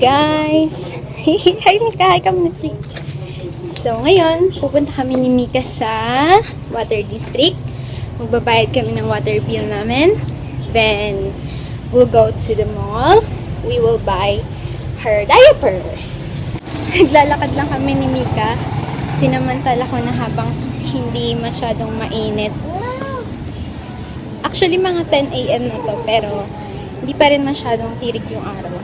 guys! Hi Mika! Hi community! So ngayon, pupunta kami ni Mika sa Water District. Magbabayad kami ng water bill namin. Then, we'll go to the mall. We will buy her diaper. Naglalakad lang kami ni Mika. Sinamantala ko na habang hindi masyadong mainit. Actually, mga 10 a.m. na to, pero hindi pa rin masyadong tirik yung araw.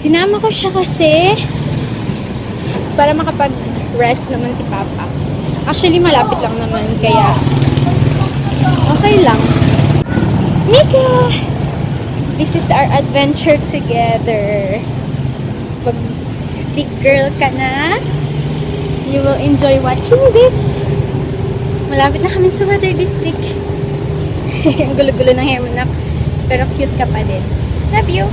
Sinama ko siya kasi para makapag-rest naman si Papa. Actually, malapit lang naman, kaya okay lang. Mika! This is our adventure together. Pag big girl ka na, you will enjoy watching this. Malapit na kami sa Water District. Ang gulo-gulo ng hair mo na, pero cute ka pa din. Love you!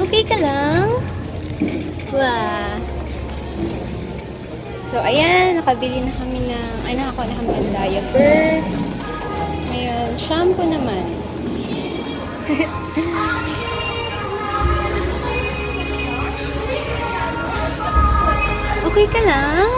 Okay ka lang? Wow. So, ayan, nakabili na kami ng, nakakuha na kami ng diaper. Ngayon, shampoo naman. Okay ka lang?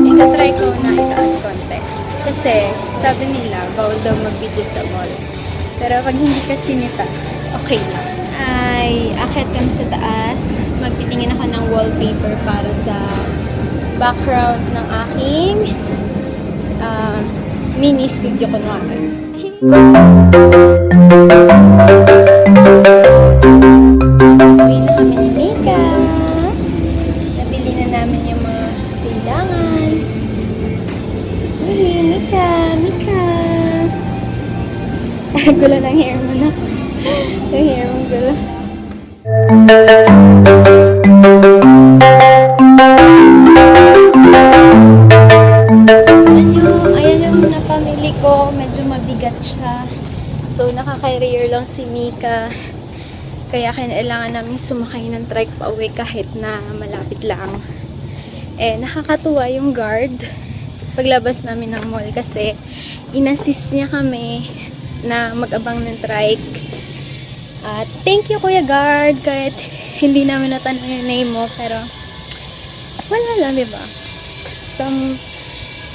Itatry ko na itaas konti. Kasi, sabi nila, bawal daw mag-video sa mall. Pero pag hindi kasi nita, okay lang. Ay, akit kami sa taas. Magtitingin ako ng wallpaper para sa background ng aking mini studio kunwari. Uwi na kami ni Mika. Nabili na namin yung mga kailangan. Uy, Mika, Mika. Gulo ng hair mo na. Yung hair mong gulo. Ayan yung napamili ko. Medyo mabigat siya. So, naka-carrier lang si Mika. Kaya kailangan namin sumakay ng trike pa uwi kahit na malapit lang. Eh, nakakatuwa yung guard paglabas namin ng mall kasi inassist niya kami na mag-abang ng trike. At thank you Kuya Guard kahit hindi namin natanong yung name mo, pero wala lang, diba? Some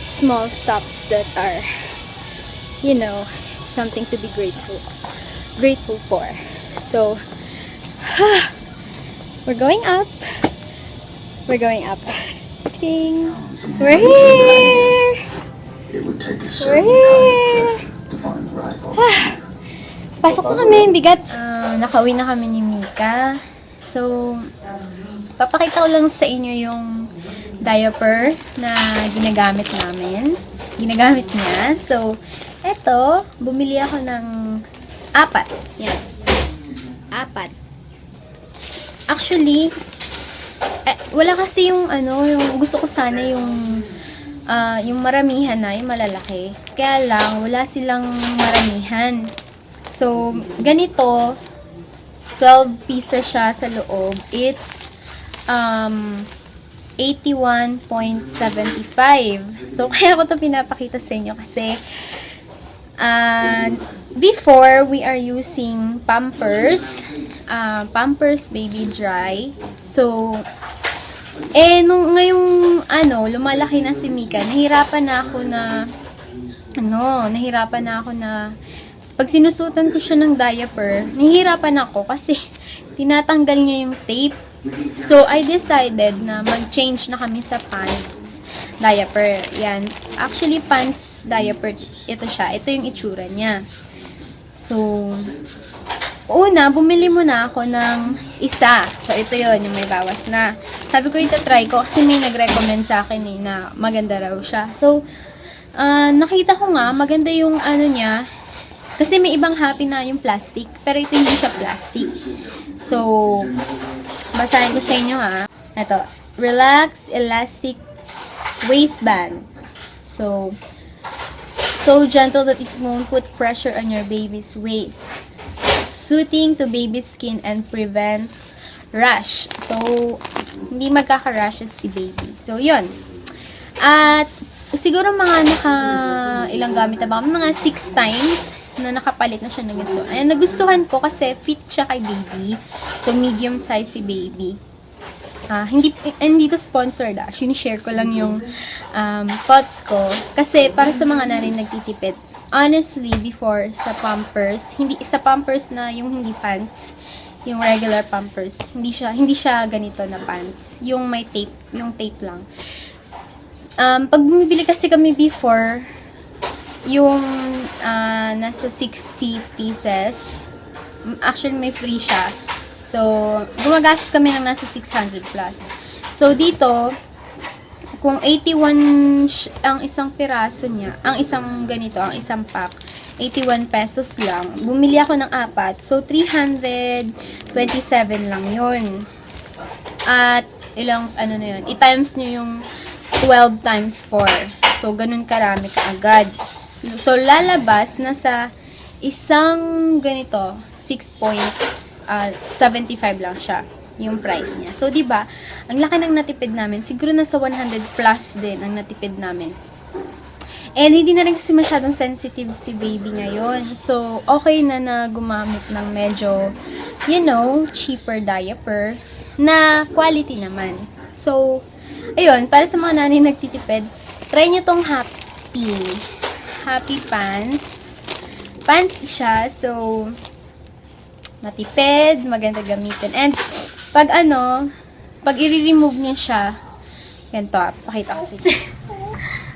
small stops that are, you know, something to be grateful for. So, we're going up. We're going up. Ting. We're here. We're here. Pasok na kami, bigat. Nakauwi na kami ni Mika. So, papakita ko lang sa inyo yung diaper na ginagamit namin. Ginagamit niya. So, eto, bumili ako ng 4. Yan. 4. Actually, wala kasi yung yung gusto ko sana yung maramihan na, yung malalaki. Kaya lang, wala silang maramihan. So, ganito, 12 pieces siya sa loob. It's 81.75. So, kaya ko to pinapakita sa inyo kasi before, we are using Pampers. Pampers Baby Dry. So, ngayong lumalaki na si Mika, nahirapan na ako na pag sinusutan ko siya ng diaper, nahihirapan ako kasi tinatanggal niya yung tape. So, I decided na mag-change na kami sa pants diaper. Yan. Actually, pants diaper, ito siya. Ito yung itsura niya. So, una, bumili muna ako ng isa. So, ito yon yung may bawas na. Sabi ko, try ko kasi may nag-recommend sa akin na maganda raw siya. So, nakita ko nga, maganda yung ano niya. Kasi may ibang Happy na yung plastic. Pero ito hindi siya plastic. So, basahin ko sa inyo ha. Ito, Relax Elastic Waistband. So gentle that it won't put pressure on your baby's waist. Suiting to baby's skin and prevents rash. So, hindi magkaka-rashes si baby. So, yun. At, siguro mga ilang gamit na ba? Mga 6 times na nakapalit na siya ng ganito. Ay, nagustuhan ko kasi fit siya kay baby. So, medium size si baby. Hindi to sponsored share ko lang yung thoughts ko. Kasi para sa mga nanay nagtitipid, honestly, before sa Pampers, sa Pampers na yung hindi pants, yung regular Pampers, hindi siya ganito na pants. Yung may tape, yung tape lang. Pag bumibili kasi kami before, yung nasa 60 pieces, actually may free siya. So, gumagastos kami ng nasa 600 plus. So, dito, kung 81 ang isang piraso niya, ang isang ganito, ang isang pack, 81 pesos lang. Bumili ako ng 4. So, 327 lang yun. At, ano na yun, i-times nyo yung 12 times 4. So, ganun karami kaagad. So, lalabas na sa isang ganito, 6.75 lang siya yung price niya. So, di ba ang laki ng natipid namin. Siguro nasa 100 plus din ang natipid namin. And hindi na rin kasi masyadong sensitive si baby ngayon. So, okay na gumamit ng medyo, cheaper diaper na quality naman. So, ayun, para sa mga nanay nagtitipid, try nyo tong Happy Pants. Pants siya, so matipid, maganda gamitin. And, pag i-remove niya siya, ganito, pakita ko siya.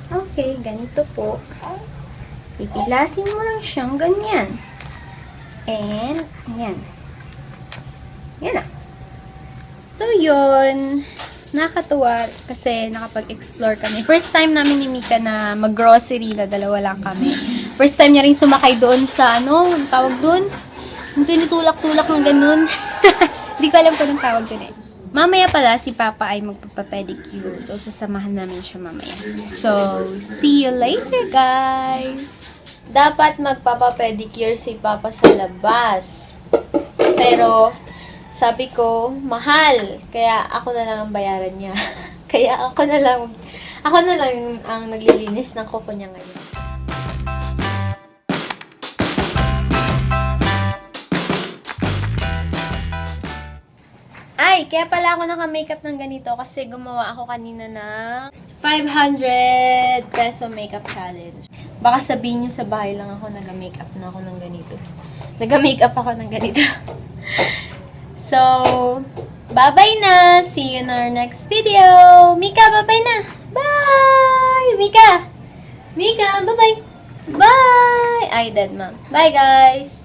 Okay, ganito po. Pipilasin mo lang siyang ganyan. And, yan. Yan na. So, yun. Nakakatuwa kasi nakapag-explore kami. First time namin ni Mika na mag-grocery na dalawa lang kami. First time niya rin sumakay doon sa, ang tawag doon? Yung tinutulak-tulak ng ganun. Hindi ko alam kung anong tawag doon eh. Mamaya pala, si Papa ay magpapapedicure. So, sasamahan namin siya mamaya. So, see you later, guys! Dapat magpapapedicure si Papa sa labas. Pero, sabi ko, mahal. Kaya, ako na lang ang bayaran niya. Kaya, ako na lang ang naglilinis ng kuko niya ngayon. Ay, kaya pala ako naka-makeup ng ganito kasi gumawa ako kanina ng 500 peso makeup challenge. Baka sabihin nyo sa bahay lang ako nag-makeup na ako ng ganito. Nag-makeup ako ng ganito. So, bye-bye na! See you in our next video! Mika, bye-bye na! Bye! Mika! Mika, bye-bye! Bye! Ay, dead mom. Bye, guys!